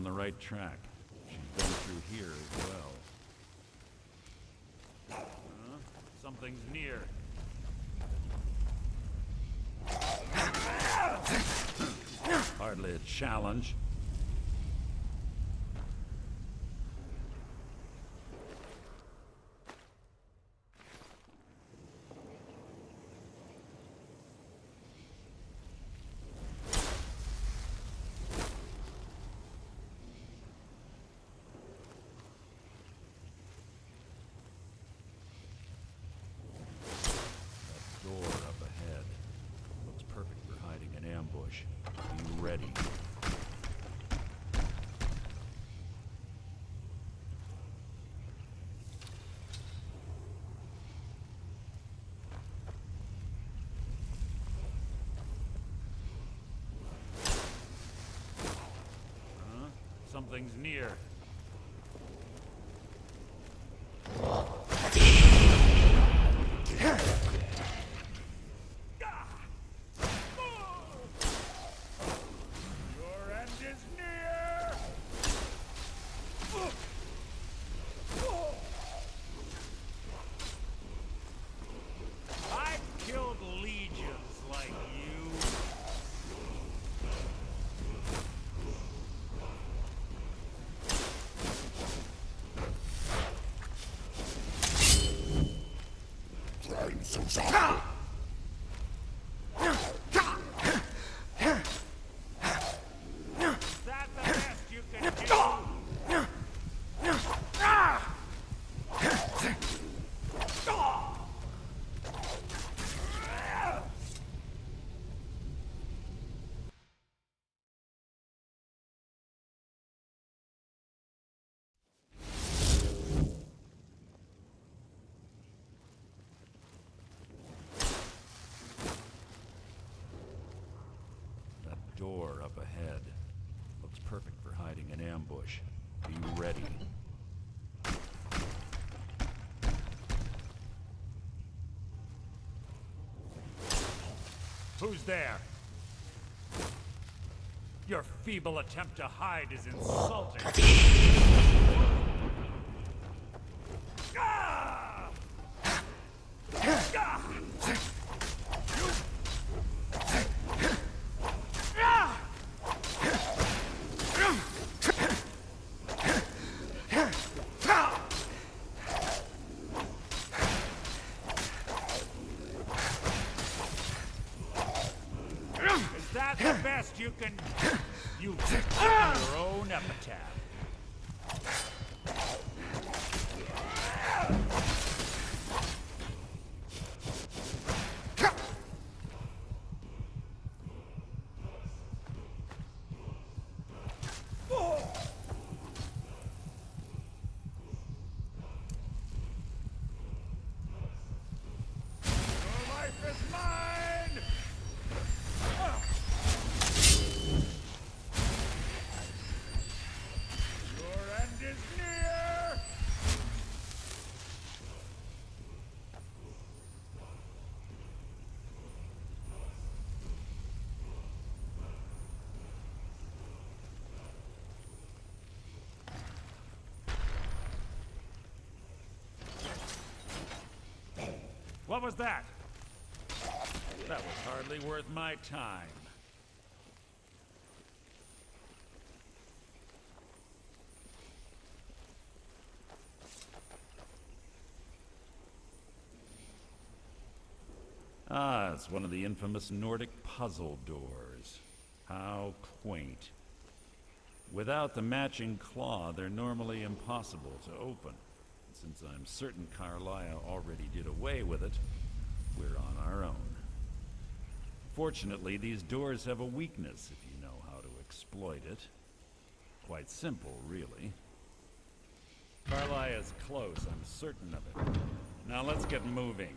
on the right track. She's been through here as well. Something's near. Hardly a challenge. Ready. Something's near. So sorry. Is that the best you can do? Door up ahead. Looks perfect for hiding an ambush. Be ready. Who's there? Your feeble attempt to hide is insulting. That's the best you can... You your own epitaph. What was that? That was hardly worth my time. Ah, it's one of the infamous Nordic puzzle doors. How quaint. Without the matching claw, they're normally impossible to open. Since I'm certain Carlisle already did away with it, we're on our own. Fortunately, these doors have a weakness if you know how to exploit it. Quite simple, really. Carlisle is close, I'm certain of it. Now let's get moving.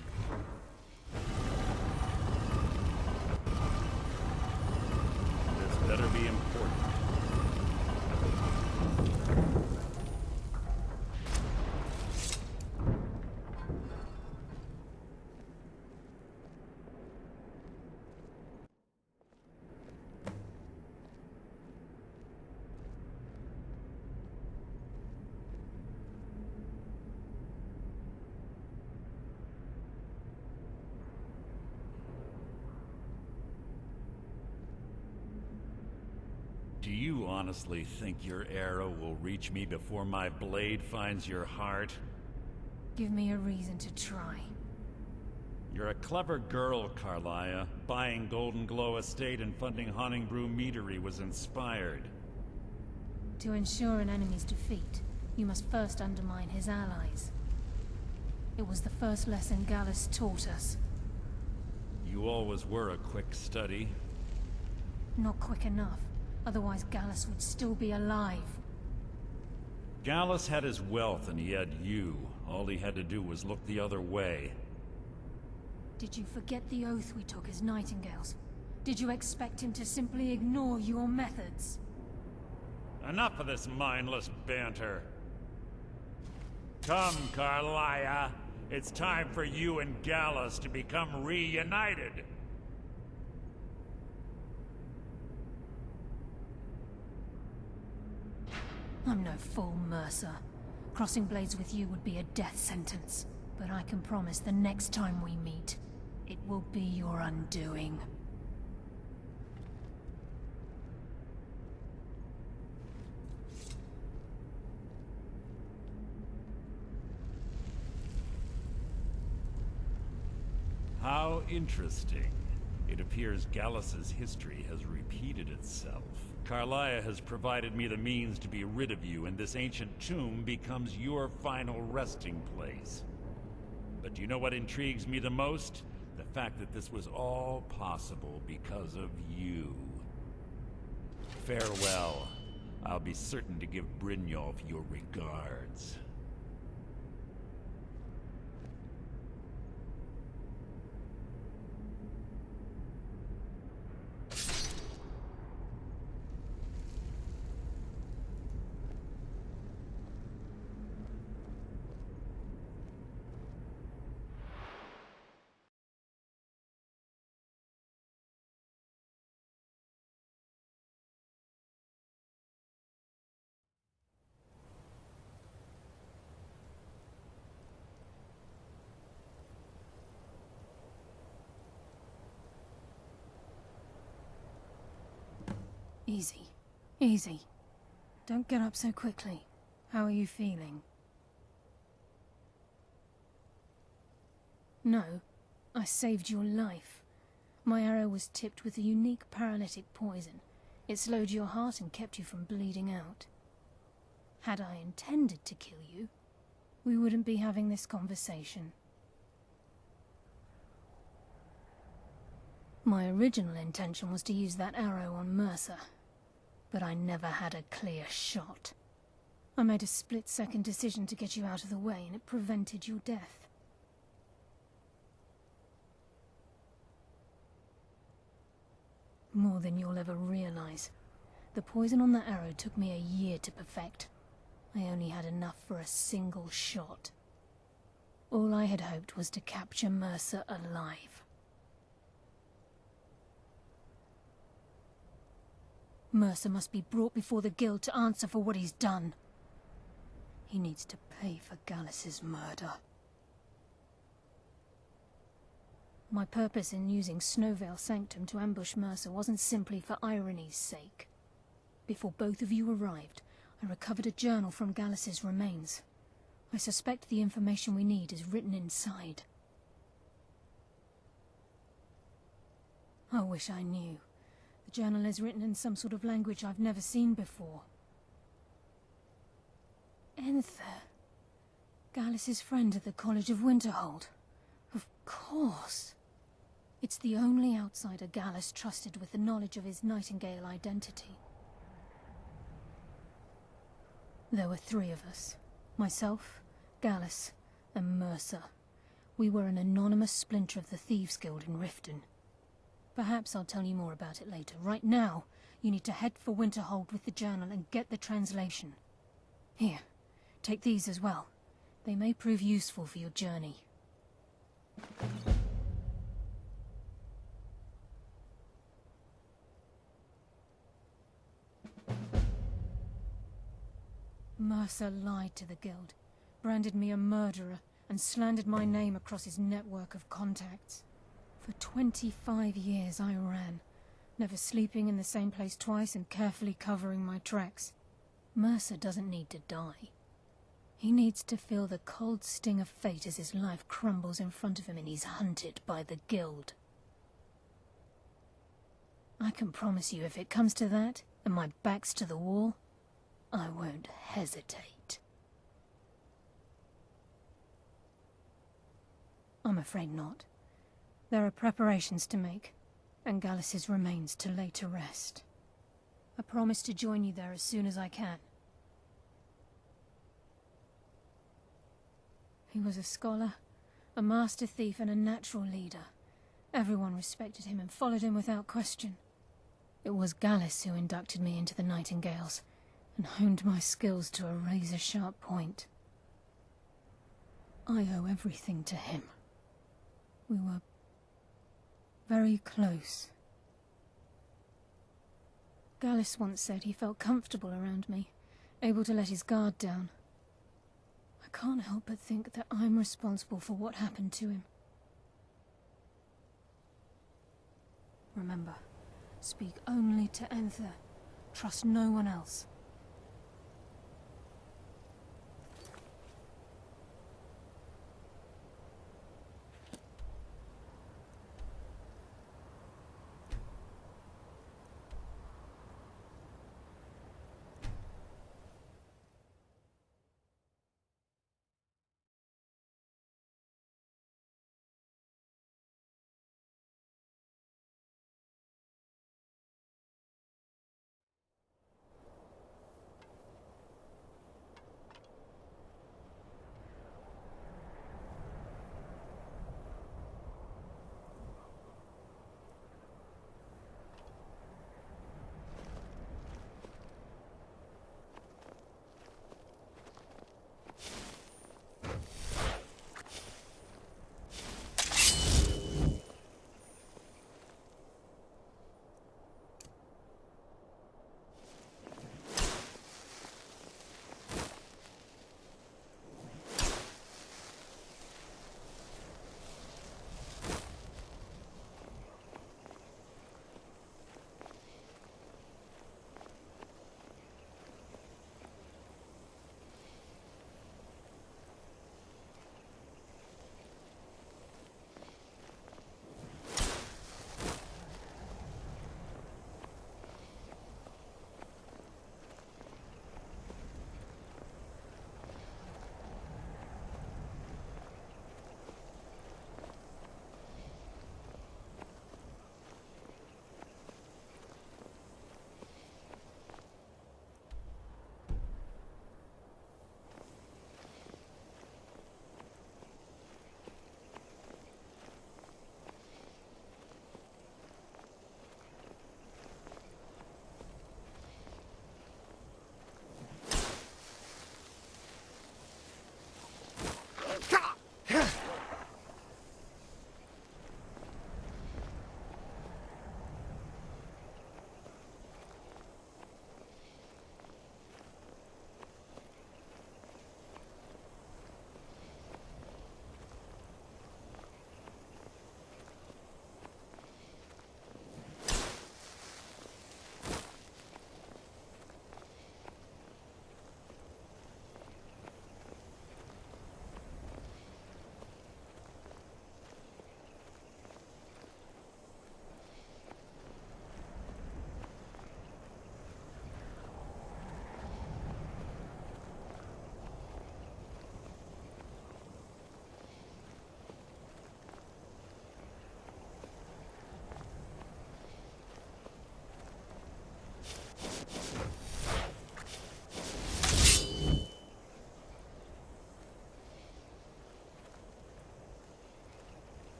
This better be important. Do you honestly think your arrow will reach me before my blade finds your heart? Give me a reason to try. You're a clever girl, Carlia. Buying Golden Glow Estate and funding Haunting Brew Meadery was inspired. To ensure an enemy's defeat, you must first undermine his allies. It was the first lesson Gallus taught us. You always were a quick study. Not quick enough, otherwise Gallus would still be alive. Gallus had his wealth and he had you. All he had to do was look the other way. Did you forget the oath we took as Nightingales? Did you expect him to simply ignore your methods? Enough of this mindless banter. Come, Carlia. It's time for you and Gallus to become reunited. I'm no fool, Mercer. Crossing blades with you would be a death sentence. But I can promise the next time we meet, it will be your undoing. How interesting. It appears Gallus's history has repeated itself. Carlia has provided me the means to be rid of you, and this ancient tomb becomes your final resting place. But do you know what intrigues me the most? The fact that this was all possible because of you. Farewell. I'll be certain to give Brynjolf your regards. Easy. Easy. Don't get up so quickly. How are you feeling? No. I saved your life. My arrow was tipped with a unique paralytic poison. It slowed your heart and kept you from bleeding out. Had I intended to kill you, we wouldn't be having this conversation. My original intention was to use that arrow on Mercer, but I never had a clear shot. I made a split-second decision to get you out of the way, and it prevented your death. More than you'll ever realize. The poison on that arrow took me a year to perfect. I only had enough for a single shot. All I had hoped was to capture Mercer alive. Mercer must be brought before the Guild to answer for what he's done. He needs to pay for Gallus's murder. My purpose in using Snowvale Sanctum to ambush Mercer wasn't simply for irony's sake. Before both of you arrived, I recovered a journal from Gallus's remains. I suspect the information we need is written inside. I wish I knew. The journal is written in some sort of language I've never seen before. Enther. Gallus's friend at the College of Winterhold. Of course. It's the only outsider Gallus trusted with the knowledge of his Nightingale identity. There were 3 of us. Myself, Gallus, and Mercer. We were an anonymous splinter of the Thieves' Guild in Riften. Perhaps I'll tell you more about it later. Right now, you need to head for Winterhold with the journal and get the translation. Here, take these as well. They may prove useful for your journey. Mercer lied to the Guild, branded me a murderer, and slandered my name across his network of contacts. For 25 years I ran, never sleeping in the same place twice and carefully covering my tracks. Mercer doesn't need to die. He needs to feel the cold sting of fate as his life crumbles in front of him and he's hunted by the Guild. I can promise you if it comes to that, and my back's to the wall, I won't hesitate. I'm afraid not. There are preparations to make, and Gallus's remains to lay to rest. I promise to join you there as soon as I can. He was a scholar, a master thief, and a natural leader. Everyone respected him and followed him without question. It was Gallus who inducted me into the Nightingales, and honed my skills to a razor-sharp point. I owe everything to him. We were very close. Gallus once said he felt comfortable around me, able to let his guard down. I can't help but think that I'm responsible for what happened to him. Remember, speak only to Enther. Trust no one else.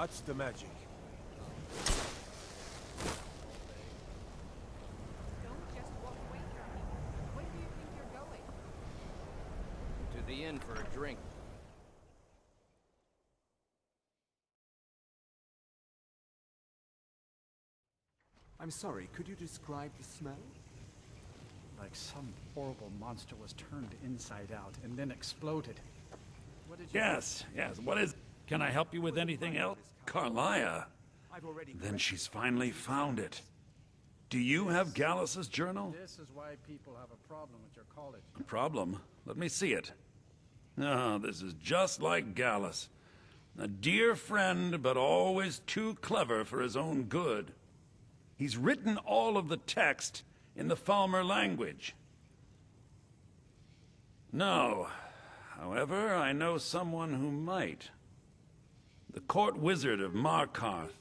That's the magic. Don't just walk away from me. Where do you think you're going? To the inn for a drink. I'm sorry, could you describe the smell? Like some horrible monster was turned inside out and then exploded. What did you Yes, what is... Can I help you with anything else? Carlia. I've already Then she's finally found it. Do you have Gallus's journal? This is why people have a problem with your college. A problem? Let me see it. Oh, this is just like Gallus. A dear friend, but always too clever for his own good. He's written all of the text in the Falmer language. No. However, I know someone who might. The court wizard of Markarth,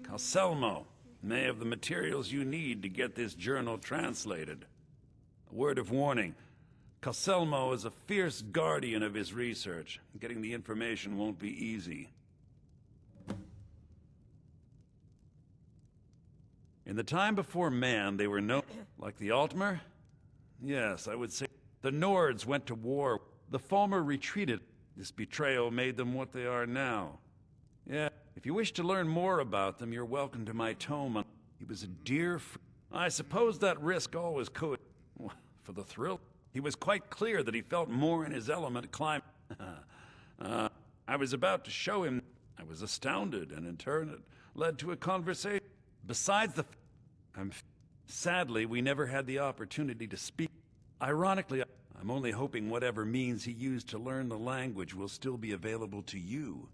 Calselmo, may have the materials you need to get this journal translated. A word of warning. Calselmo is a fierce guardian of his research. Getting the information won't be easy. In the time before man, they were known like the Altmer? Yes, I would say the Nords went to war. The Falmer retreated. This betrayal made them what they are now. Yeah, if you wish to learn more about them, you're welcome to my tome. He was a dear I suppose that risk always could. For the thrill. He was quite clear that he felt more in his element climbing. I was about to show him. I was astounded, and in turn it led to a conversation. Besides the sadly, we never had the opportunity to speak. Ironically, I'm only hoping whatever means he used to learn the language will still be available to you.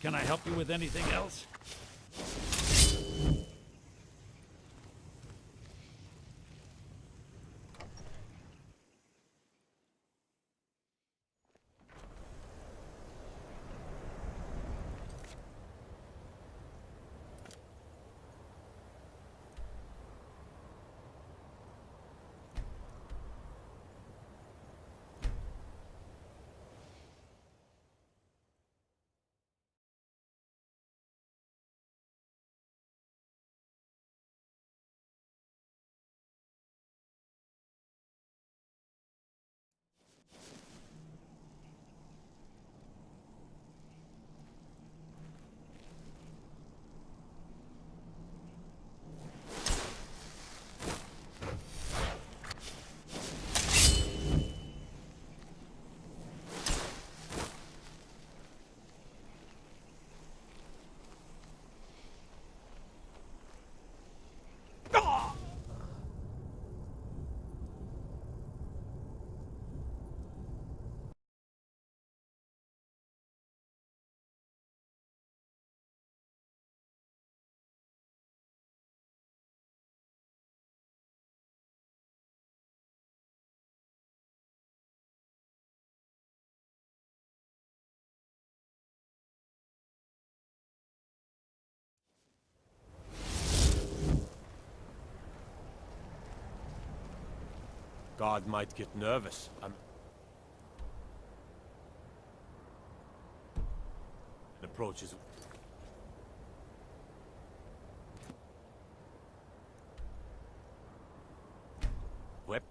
Can I help you with anything else? God might get nervous. An approach is... Wep-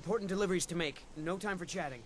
important deliveries to make. No time for chatting.